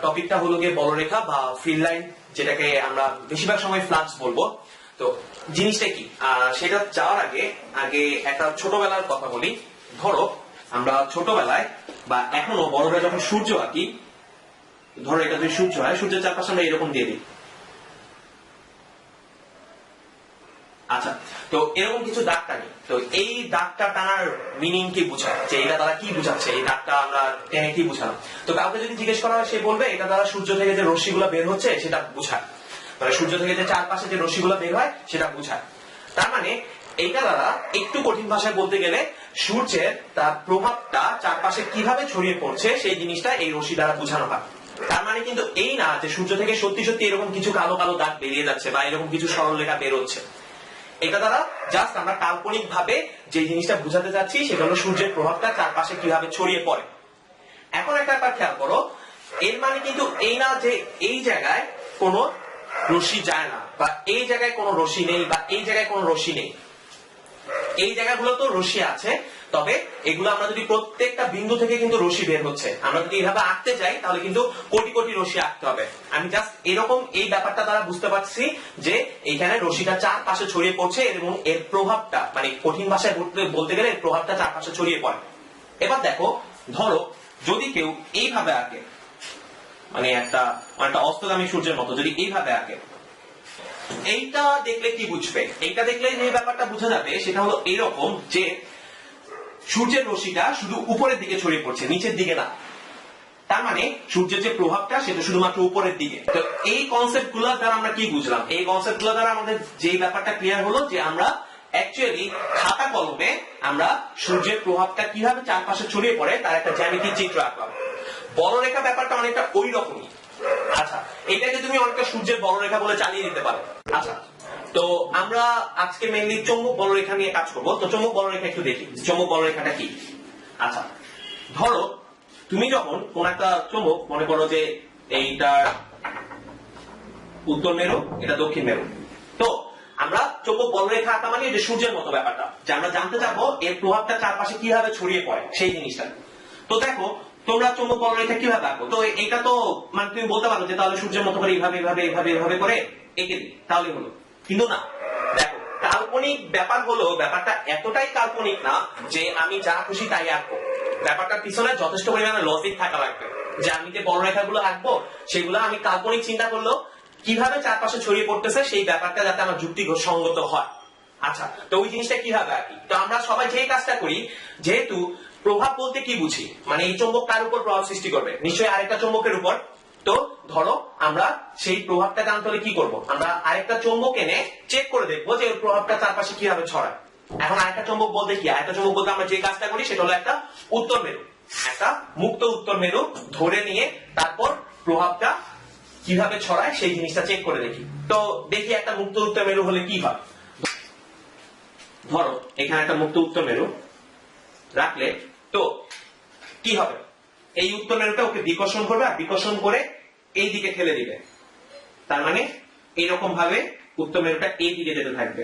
টপিকটা হলো গিয়ে বলরেখা বা ফিল্ড লাইন, যেটাকে আমরা বেশিরভাগ সময় ফ্লাক্স বলবো। তো জিনিসটা কি, সেটা যাওয়ার আগে আগে একটা ছোটবেলার কথা বলি। ধরো আমরা ছোটবেলায় বা এখনো বড়রা যখন সূর্য আঁকি, ধরো এটা যদি সূর্য হয়, সূর্যের চারপাশে আমরা এরকম দিয়ে দিই। আচ্ছা, তো এরকম কিছু দাগ টানি। তো এই দাগটা টানার মিনিং কি বোঝায়, যে এটা দ্বারা কি বোঝাচ্ছে, এই দাগটা আমরা টেনে কি বোঝালাম। তো কাউকে যদি জিজ্ঞেস করা হয়, সে বলবে এটা দ্বারা সূর্য থেকে যে রশ্মিগুলো বের হচ্ছে সেটা বোঝায়, মানে সূর্য থেকে যে চারপাশে যে রশ্মিগুলো বের হয় সেটা বোঝায়। তার মানে এইটা দ্বারা একটু কঠিন ভাষায় বলতে গেলে সূর্যের তার প্রভাবটা চারপাশে কিভাবে ছড়িয়ে পড়ছে সেই জিনিসটা এই রশ্মি দ্বারা বোঝানো হয়। তার মানে কিন্তু এই না যে সূর্য থেকে সত্যি সত্যি এরকম কিছু কালো কালো দাগ বেরিয়ে যাচ্ছে বা এরকম কিছু সরলরেখা বেরোচ্ছে। এটা দ্বারা জাস্ট আমরা কাল্পনিক ভাবে যে জিনিসটা বোঝাতে চাচ্ছি সেটা হলো সূর্যের প্রভাবটা চারপাশে কিভাবে ছড়িয়ে পড়ে। এখন একটা ব্যাপার খেয়াল করো, এর মানে কিন্তু এই না যে এই জায়গায় কোনো রশ্মি যায় না, বা এই জায়গায় কোনো রশ্মি নেই, বা এই জায়গায় কোনো রশ্মি নেই। এই জায়গাগুলো তো রশ্মি আছে, তবে এগুলো আমরা যদি প্রত্যেকটা বিন্দু থেকে কিন্তু রশ্মি বের হচ্ছে। আমরা যদি এইভাবে আঁকতে চাই তাহলে কিন্তু কোটি কোটি রশ্মি আঁকতে হবে। আমি জাস্ট এরকম এই ব্যাপারটা দ্বারা বুঝতে পারছি যে এইখানে রশ্মিটা চারপাশে ছড়িয়ে পড়ছে এবং এর প্রভাবটা, মানে কঠিন ভাষায় বলতে গেলে এর প্রভাবটা চারপাশে ছড়িয়ে পড়ে। এবার দেখো, ধরো যদি কেউ এইভাবে আঁকে, মানে একটা অস্তগামী সূর্যের মতো যদি এইভাবে আঁকে, এইটা দেখলে কি বুঝবে? এইটা দেখলে যে ব্যাপারটা বোঝা যাবে সেটা হলো এরকম যে সূর্যের রশ্মিটা শুধু উপরের দিকে ছড়িয়ে পড়ছে, নিচের দিকে না। তার মানে সূর্যের যে প্রভাবটা সেটা শুধুমাত্র উপরের দিকে। তো এই কনসেপ্ট গুলোর দ্বারা আমরা কি বুঝলাম? এই কনসেপ্ট গুলোর দ্বারা আমাদের যে ব্যাপারটা ক্লিয়ার হলো যে আমরা অ্যাকচুয়ালি খাতা কলমে আমরা সূর্যের প্রভাবটা কিভাবে চারপাশে ছড়িয়ে পড়ে তার একটা জ্যামিতিক চিত্র আঁকলাম। বলরেখা ব্যাপারটা অনেকটা ওই রকমই। আচ্ছা, এটাকে তুমি অনেকটা সূর্যের বলরেখা বলে চালিয়ে দিতে পারো। আচ্ছা, তো আমরা আজকে মেইনলি চৌম্বক বলরেখা নিয়ে কাজ করবো। তো চৌম্বক বলরেখা একটু দেখি, চৌম্বক বলরেখাটা কি। আচ্ছা, ধরো তুমি যখন কোন একটা চৌম্বক, মনে করো যে এইটা উত্তর মেরু, এটা দক্ষিণ মেরু। তো আমরা চৌম্বক বলরেখা আঁকা মানে যে সূর্যের মতো ব্যাপারটা, যে আমরা জানতে চাবো এর প্রভাবটা চারপাশে কিভাবে ছড়িয়ে পড়ে সেই জিনিসটা। তো দেখো তোমরা চৌম্বক বলরেখা কিভাবে আঁকো? তো এটা তো মানে তুমি বলতে পারো যে তাহলে সূর্যের মতো করে এইভাবে এইভাবে এইভাবে এইভাবে করে এঁকে দিই, তাহলে হলো। কিন্তু না, দেখো কাল্পনিক ব্যাপার হলো, ব্যাপারটা এতটাই কাল্পনিক না যে আমি যা খুশি তাই আঁকবো। ব্যাপারটার পিছনে যথেষ্ট পরিমাণে লজিক থাকা লাগবে, যে আমি যে বলরেখাগুলো আঁকবো সেগুলো আমি কাল্পনিক চিন্তা করলেও কিভাবে চারপাশে ছড়িয়ে পড়তেছে সেই ব্যাপারটা যাতে আমার যুক্তি সঙ্গত হয়। আচ্ছা, তো ওই জিনিসটা কিভাবে আঁকি? তো আমরা সবাই যে কাজটা করি, যেহেতু প্রভাব বলতে কি বুঝি, মানে এই চৌম্বক কার উপর প্রভাব সৃষ্টি করবে? নিশ্চয়ই আরেকটা চৌম্বকের উপর। তো ধরো আমরা সেই প্রভাবটা জানতে হলে কি করব? আমরা আরেকটা চৌম্বক এনে চেক করে দেখবো যে ওর প্রভাবটা চারপাশে কিভাবে ছড়ায়। এখন আরেকটা চৌম্বক বলতে কি, আরেকটা চৌম্বক বলতে আমরা যে কাজটা করি সেটা হলো একটা উত্তর মেরু, একটা মুক্ত উত্তর মেরু ধরে নিয়ে তারপর প্রভাবটা কিভাবে ছড়ায় সেই জিনিসটা চেক করে দেখি। তো দেখি একটা মুক্ত উত্তর মেরু হলে কি হয়। ধরো এখানে একটা মুক্ত উত্তর মেরু রাখলে তো কি হবে? এই উত্তর মেরুটা ওকে বিকর্ষণ করবে, আর বিকর্ষণ করে এই দিকে ঠেলে দিবে। তার মানে এইরকম ভাবে উত্তর মেরুটা এই দিকে যেতে থাকবে,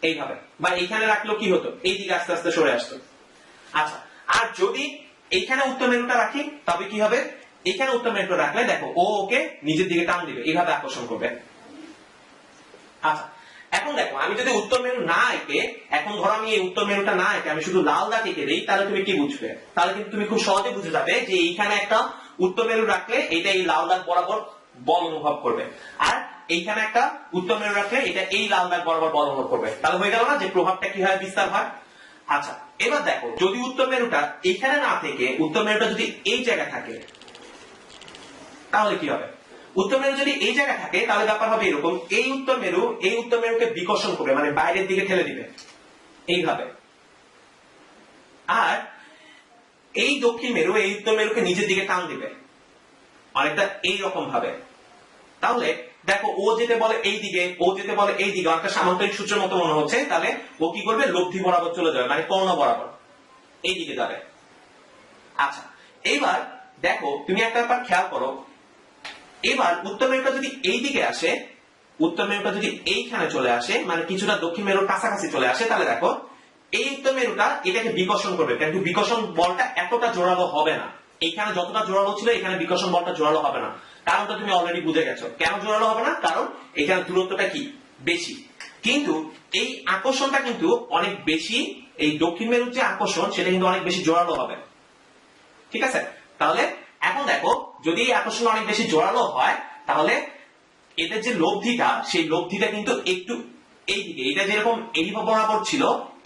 এইভাবে। বা এইখানে রাখলো কি হতো? এই দিকে আস্তে আস্তে সরে আসতো। আচ্ছা, আর যদি এইখানে উত্তর মেরুটা রাখি তবে কি হবে? এইখানে উত্তর মেরুটা রাখলে দেখো ও ওকে নিজের দিকে টান দিবে, এইভাবে আকর্ষণ করবে। আচ্ছা, এখন দেখো আমি যদি উত্তর মেরু না এঁকে, এখন ধরো আমি এই উত্তর মেরুটা না এঁকে আমি শুধু লাল দাগ এঁকে দিই, তাহলে তুমি কি বুঝবে? তাহলে কিন্তু তুমি খুব সহজে বুঝে যাবে যে এইখানে একটা উত্তর মেরু রাখলে এটা এই লাল দাগ বরাবর বল অনুভব করবে, আর এইখানে একটা উত্তর মেরু রাখলে এটা এই লাল দাগ বরাবর বল অনুভব করবে। তাহলে হয়ে গেল না যে প্রভাবটা কিভাবে বিস্তার হয়। আচ্ছা, এবার দেখো যদি উত্তর মেরুটা এখানে না থেকে উত্তর মেরুটা যদি এই জায়গায় থাকে তাহলে কি হবে? উত্তর মেরু যদি এই জায়গায় থাকে তাহলে ব্যাপার হবে এরকম, এই উত্তর মেরুকে বিকর্ষণ করবে, মানে বাইরের দিকে ঠেলে দিবে এইভাবে। আর এই দক্ষিণ মেরু এই উত্তর মেরুকে নিজের দিকে টান দিবে অনেকটা এইরকম ভাবে। তাহলে দেখো ও যেতে বলে এই দিকে, ও যেতে বলে এই দিকে, অনেকটা সামান্তরিক সূত্রের মতো মনে হচ্ছে। তাহলে ও কি করবে? লব্ধি বরাবর চলে যাবে, মানে কর্ণ বরাবর এই দিকে যাবে। আচ্ছা, এইবার দেখো তুমি একটা ব্যাপার খেয়াল করো, এবার উত্তর মেরুটা যদি এই দিকে আসে, উত্তর মেরুটা যদি এইখানে চলে আসে, মানে কিছুটা দক্ষিণ মেরুর কাছাকাছি চলে আসে, তাহলে দেখো এই উত্তর মেরুটা এটাকে বিকর্ষণ করবে, কিন্তু বিকর্ষণ বলটা এতটা জোরালো হবে না। এইখানে যতটা জোরালো ছিল এখানে বিকর্ষণ বলটা জোরালো হবে না, কারণটা তুমি অলরেডি বুঝে গেছো। কেন জোরালো হবে না? কারণ এখানে দূরত্বটা কি বেশি। কিন্তু এই আকর্ষণটা কিন্তু অনেক বেশি, এই দক্ষিণ মেরুর যে আকর্ষণ সেটা কিন্তু অনেক বেশি জোরালো হবে। ঠিক আছে, তাহলে এখন দেখো যদি এই আকর্ষণ অনেক বেশি জোরালো হয় তাহলে এদের যে লব্ধিটা সেই লব্ধিটা কিন্তু একটু এইদিকে, এটা যেরকম এই বরাবর ছিল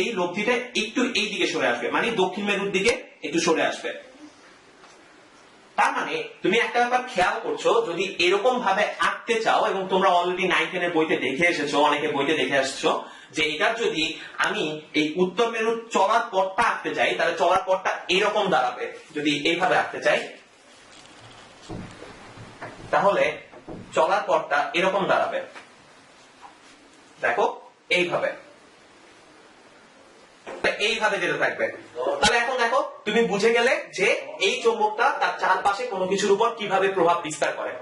এই লব্ধিটা একটু এই দিকে সরে আসবে, মানে দক্ষিণ মেরুর দিকে একটু সরে আসবে। তার মানে তুমি একটা ব্যাপার খেয়াল করছো, যদি এরকম ভাবে আঁকতে চাও, এবং তোমরা অলরেডি 9-10 এর বইতে দেখে এসেছো, অনেকে বইতে দেখে আসছো যে এটার যদি আমি এই উত্তর মেরুর চলার পথটা আঁকতে চাই তাহলে চলার পথটা এরকম দাঁড়াবে। যদি এইভাবে আঁকতে চাই তাহলে চলার পথটা এরকম দাঁড়াবে, দেখো এইভাবে, এইভাবে যেতে থাকবে। তাহলে এখন দেখো তুমি বুঝে গেলে যে এই চৌম্বকটা তার চারপাশে কোনো কিছুর উপর কিভাবে প্রভাব বিস্তার করে।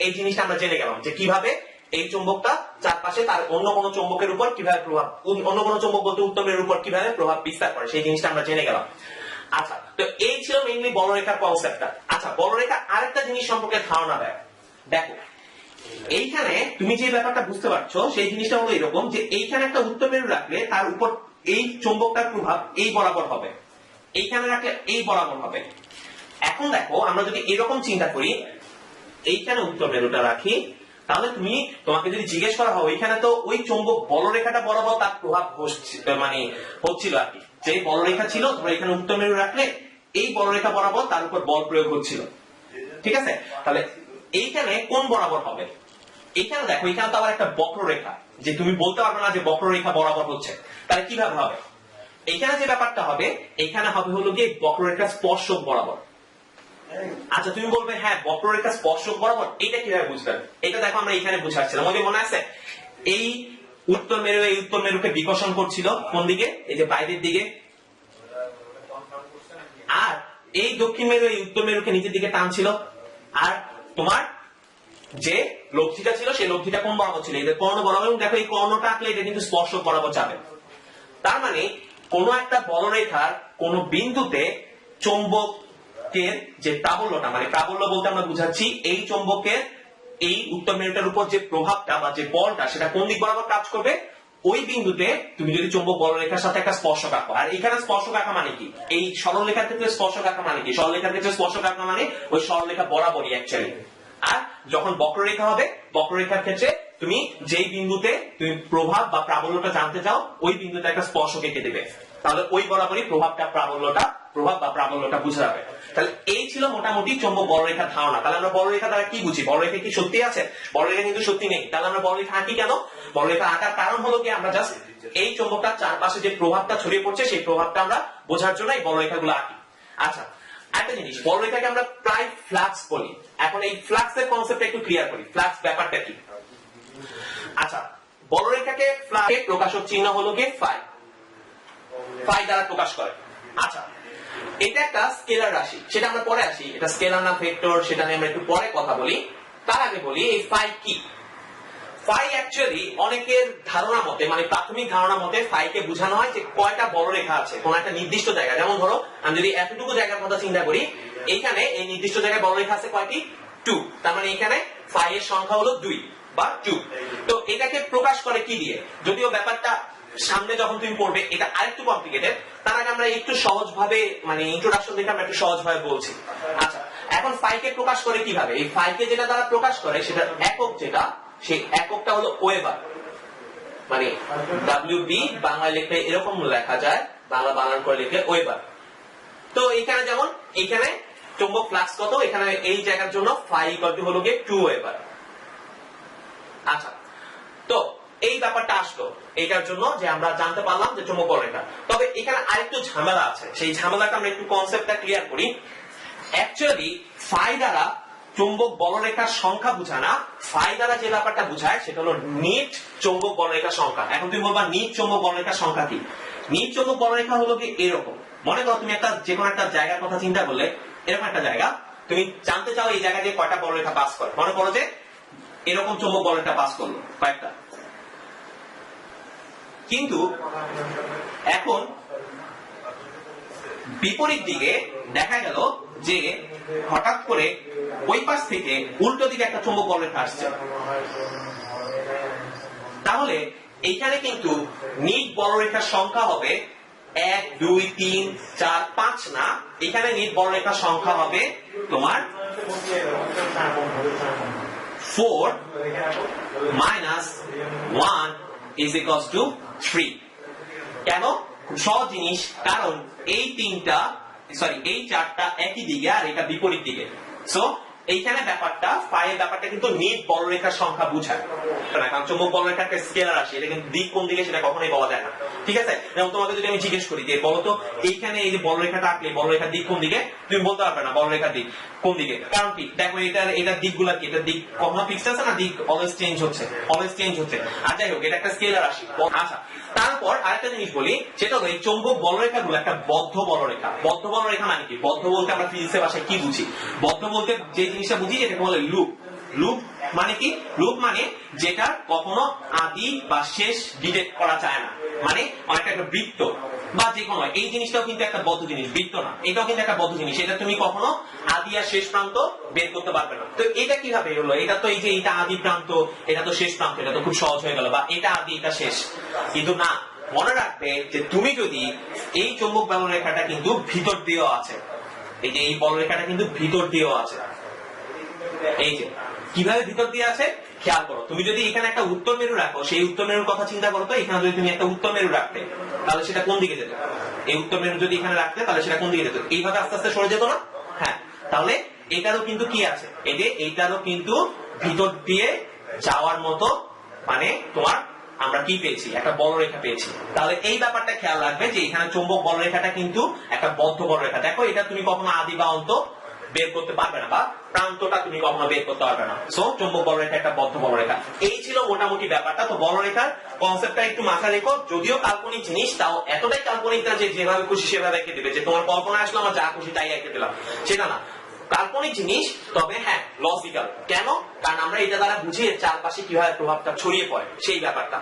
এই জিনিসটা আমরা জেনে গেলাম যে কিভাবে এই চৌম্বকটা চারপাশে তার অন্য কোনো চৌম্বকের উপর কিভাবে প্রভাব, অন্য কোনো চৌম্বক বলতে উত্তর মেরুর উপর কিভাবে প্রভাব বিস্তার করে, সেই জিনিসটা আমরা জেনে গেলাম। আচ্ছা, তো এই ছিল মেইনলি বলরেখার কনসেপ্টটা। আচ্ছা, বলরেখা আরেকটা জিনিস সম্পর্কে ধারণা দেয়। দেখো এইখানে তুমি যে ব্যাপারটা বুঝতে পারছো সেই জিনিসটা হলো এরকম যে এইখানে একটা উত্তর মেরু রাখলে তার উপর এই চৌম্বকটার প্রভাব এই বরাবর হবে, এইখানে রাখলে এই বরাবর হবে। এখন দেখো আমরা যদি এরকম চিন্তা করি, এইখানে উত্তর মেরুটা রাখি, তাহলে তোমাকে যদি জিজ্ঞেস করা হয় ওইখানে তো ওই চৌম্বক বলরেখাটা বরাবর তার প্রভাব মানে হচ্ছিল আর কি, যে বলরেখা ছিল তোমরা এখানে উত্তর মেরু রাখলে এই বলরেখা বরাবর তার উপর বল প্রয়োগ হচ্ছিল। ঠিক আছে, তাহলে এইখানে কোন বরাবর হবে? এখানে দেখো এখানে তো আবার একটা বক্ররেখা, যে তুমি বলতে পারবে না যে বক্ররেখা বরাবর হচ্ছে, তাহলে কিভাবে হবে? এখানে যে ব্যাপারটা হবে, এখানে হবে হলো গিয়ে বক্ররেখা স্পর্শক বরাবর। আচ্ছা তুমি বলবে হ্যাঁ বক্ররেখা স্পর্শক বরাবর, এটা কিভাবে বুঝবেন? এটা দেখো আমরা এখানে বুঝাচ্ছিলাম, ওদের মনে আছে এই উত্তর মেরু এই উত্তর মেরুকে বিকর্ষণ করছিল কোন দিকে? এই যে বাইরের দিকে। আর এই দক্ষিণ মেরু এই উত্তর মেরুকে নিচের দিকে টানছিল। আর তোমার যে লব্ধিটা ছিল সেই লব্ধিটা কোন বরাবর ছিল? এদের কর্ণ বরাবর। এবং দেখো এই কর্ণটা আঁকলে এটা কিন্তু স্পর্শক বরাবর যাবে। তার মানে কোন একটা বলরেখার কোন বিন্দুতে চৌম্বকের যে প্রাবল্যটা, মানে প্রাবল্য বলতে আমরা বুঝাচ্ছি এই চৌম্বকের এই উত্তর মেরুটার উপর যে প্রভাবটা বা যে বলটা সেটা কোন দিক বরাবর কাজ করবে, ওই বিন্দুতে তুমি যদি চৌম্বক বলরেখার সাথে একটা স্পর্শক আঁকো। আর এখানে স্পর্শক আঁকা মানে কি? এই সরলরেখার ক্ষেত্রে স্পর্শক আঁকা মানে কি? সরলরেখার ক্ষেত্রে স্পর্শক আঁকা মানে ওই সরলরেখা বরাবরই অ্যাকচুয়ালি। আর যখন বক্ররেখা হবে, বক্ররেখার ক্ষেত্রে তুমি যেই বিন্দুতে তুমি প্রভাব বা প্রাবল্যটা জানতে চাও ওই বিন্দুতে একটা স্পর্শক এঁকে দেবে, তাহলে ওই বরাবরই প্রভাবটা প্রাবল্যটা প্রভাব বা প্রাবল্যটা বুঝে যাবে। তাহলে এই ছিল মোটামুটি চৌম্বক বলরেখার ধারণা। তাহলে আমরা বলরেখা দ্বারা কি বুঝি? বলরেখা কি সত্যি আছে? বলরেখা কিন্তু সত্যি নেই। তাহলে আমরা বলরেখা আঁকি কেন? বলরেখা আঁকার কারণ হলো কি আমরা জাস্ট এই চৌম্বকটার চারপাশে যে প্রভাবটা ছড়িয়ে পড়ছে সেই প্রভাবটা আমরা বোঝার জন্য এই বলরেখাগুলো আঁকি। আচ্ছা, একটা জিনিস, বলরেখাকে আমরা প্রায় ফ্লাক্স বলি। এখন এই ফ্লাক্সের কনসেপ্টটা একটু ক্লিয়ার করি, ফ্লাক্স ব্যাপারটা কি। আচ্ছা, বলরেখাকে ফ্লাক্সে প্রকাশক চিহ্ন হলো কি ফাই, ফাই দ্বারা প্রকাশ করে। আচ্ছা, এটা একটা স্কেলার রাশি, সেটা আমরা পরে আসি, এটা স্কেলার না ভেক্টর সেটা নিয়ে আমরা একটু পরে কথা বলি। তার আগে বলি এই ফাই কি। ফাই অ্যাকচুয়ালি অনেকের ধারণা মতে, মানে প্রাথমিক ধারণা মতে ফাইকে বোঝানো হয় যে কয়টা বলরেখা আছে কোন একটা নির্দিষ্ট জায়গায়। যেমন ধরো আমি যদি এতটুকু জায়গার কথা চিন্তা করি, এইখানে এই নির্দিষ্ট জায়গায় বলরেখা আছে কয়টি? 2। তার মানে এখানে ফাই এর সংখ্যা হলো 2 বা 2। তো এটাকে প্রকাশ করে কি দিয়ে? যদিও ব্যাপারটা সামনে যখন তুমি পড়বে এটা আরেকটু কমপ্লিকেটেড, তার আগে আমরা একটু সহজ ভাবে, মানে ইন্ট্রোডাকশন দিকে আমরা একটু সহজ ভাবে বলছি। আচ্ছা, এখন ফাইকে প্রকাশ করে কিভাবে? এই ফাইকে যেটা দ্বারা প্রকাশ করে সেটা একক, যেটা সেই এককটা হলো ওয়েবার, মানে WB বাংলায় লিখলে এরকম লেখা যায়, বাংলা বানান করে লিখলে ওয়েবার। তো এখানে যেমন এখানে চৌম্বক ফ্লাক্স কত, এখানে এই জায়গার জন্য ফাই ইকুয়াল টু হলো গিয়ে 2 ওয়েবার। আচ্ছা, তো এই ব্যাপারটা আসলো এটার জন্য যে আমরা জানতে পারলাম যে চৌম্বক বলরেখা। তবে এখানে আরেকটু ঝামেলা আছে, সেই ঝামেলাটা আমরা একটু কনসেপ্টটা ক্লিয়ার করি। অ্যাকচুয়ালি ফাই দ্বারা চৌম্বক বলরেখার সংখ্যা বোঝায় না, ফাই দ্বারা যে ব্যাপারটা বোঝায় সেটা হলো নিট চৌম্বক বলরেখার সংখ্যা। এখন তুমি বলবা নিট চৌম্বক বলরেখার সংখ্যা কি? নিট চৌম্বক বলরেখা হলো কি এরকম, মনে করো তুমি একটা যে কোনো একটা জায়গার কথা চিন্তা করলে, এরকম একটা জায়গা তুমি জানতে চাও এই জায়গা দিয়ে কয়টা বলরেখা পাস করে। মনে করো যে এরকম চৌম্বক বলরেখা পাস করলো কয়েকটা, কিন্তু এখন বিপরীত দিকে দেখা গেল যে হঠাৎ করে ওই পাশ থেকে উল্টো দিকে একটা চুম্বক বলরেখা আসছে, তাহলে এইখানে কিন্তু নিট বলরেখার সংখ্যা হবে 1 2 3 4 5 না, এখানে নিট বলরেখার সংখ্যা হবে তোমার 4 minus 1 is equals to 3। কেন? খুব সহজ জিনিস, কারণ এই চারটা একই দিকে আর এটা বিপরীত দিকে। সো এইখানে ব্যাপারটা ব্যাপারটা কিন্তু নিট বলরেখার সংখ্যা বোঝায়, কারণ চৌম্বক বলরেখা একটা স্কেলার রাশি, এটা কিন্তু দিক কোন দিকে সেটা কখনোই বলা যায় না। ঠিক আছে, যেমন তোমাকে যদি আমি জিজ্ঞেস করি যে বলতো এইখানে এই যে বলরেখাটা আঁকলে বলরেখার দিক কোন দিকে, তুমি বলতে পারবে না বলরেখার দিক কোন দিকে, কারণ কি? দেখো এটার দিকগুলা কি, এটার দিক কখনো ফিক্সড আছে না, দিক অলওয়েজ চেঞ্জ হচ্ছে। আর যাই হোক, এটা একটা স্কেলার রাশি। আচ্ছা, তারপর আরেকটা জিনিস বলি, সেটা হলো এই চৌম্বক বলরেখাগুলো একটা বদ্ধ বলরেখা। বদ্ধ বলরেখা মানে কি? বদ্ধ বলতে আমরা ফিজিক্সের ভাষায় কি বুঝি? বদ্ধ বলতে যে জিনিসটা বুঝি যেটাকে বলে লুপ। লুপ মানে কি? লুপ মানে যেটা কখনো আদি বা শেষ ডিটেক্ট করা যায় না, মানে অনেকটা একটা বৃত্ত বা যে কোনো, এই জিনিসটাও কিন্তু একটা বদ্ধ জিনিস, বৃত্ত না, এটাও কিন্তু একটা বদ্ধ জিনিস। এটা তুমি কখনো আদি আর শেষ প্রান্ত বের করতে পারবে না। তো এটা কিভাবে হলো? এটা তো এই যে এটা আদি প্রান্ত, এটা তো শেষ প্রান্ত, এটা তো খুব সহজ হয়ে গেল, বা এটা আদি এটা শেষ। কিন্তু না, মনে রাখবে যে তুমি যদি এই চৌম্বক বলরেখাটা কিন্তু ভিতর দিয়েও আছে, এই যে এই বলরেখাটা কিন্তু ভিতর দিয়েও আছে। এই যে কিভাবে ভিতর দিয়ে আছে খেয়াল করো, তুমি যদি এখানে একটা উত্তর মেরু রাখো, সেই উত্তর মেরুর কথা চিন্তা করো তো, এখানে যদি তুমি একটা উত্তর মেরু রাখতে, তাহলে সেটা কোন দিকে যেত? এই উত্তর মেরু যদি এখানে রাখতে, তাহলে সেটা কোন দিকে যেত? এইভাবে আস্তে আস্তে সরে যেত না? হ্যাঁ, তাহলে এটারও কিন্তু কি আছে, এই যে এইটারও কিন্তু ভিতর দিয়ে যাওয়ার মতো, মানে তোমার আমরা কি পেয়েছি? একটা বলরেখা পেয়েছি। তাহলে এই ব্যাপারটা খেয়াল রাখবে যে এখানে চৌম্বক বলরেখাটা কিন্তু একটা বদ্ধ বলরেখা। দেখো, এটা তুমি কখনো আদি বা অন্ত বের করতে পারবে না, বা প্রান্তটা তুমি কখনো বের করতে পারবে না। সো চৌম্বক বলরেখা একটা বদ্ধ বলরেখা। এই ছিল মোটামুটি ব্যাপারটা। তো বলরেখার কনসেপ্টটা একটু মাথায় রেখো, যদিও কাল্পনিক জিনিস, তাও এতটাই কাল্পনিক না যে যেভাবে খুশি সেভাবে এঁকে দিবে, যে তোমার কল্পনা আসলো আমার যা খুশি তাই এঁকে দিলাম, সেটা না। কাল্পনিক জিনিস, তবে হ্যাঁ লজিক্যাল। কেন? কারণ আমরা এটা দ্বারা বুঝি চারপাশে কিভাবে প্রভাবটা ছড়িয়ে পড়ে, সেই ব্যাপারটা।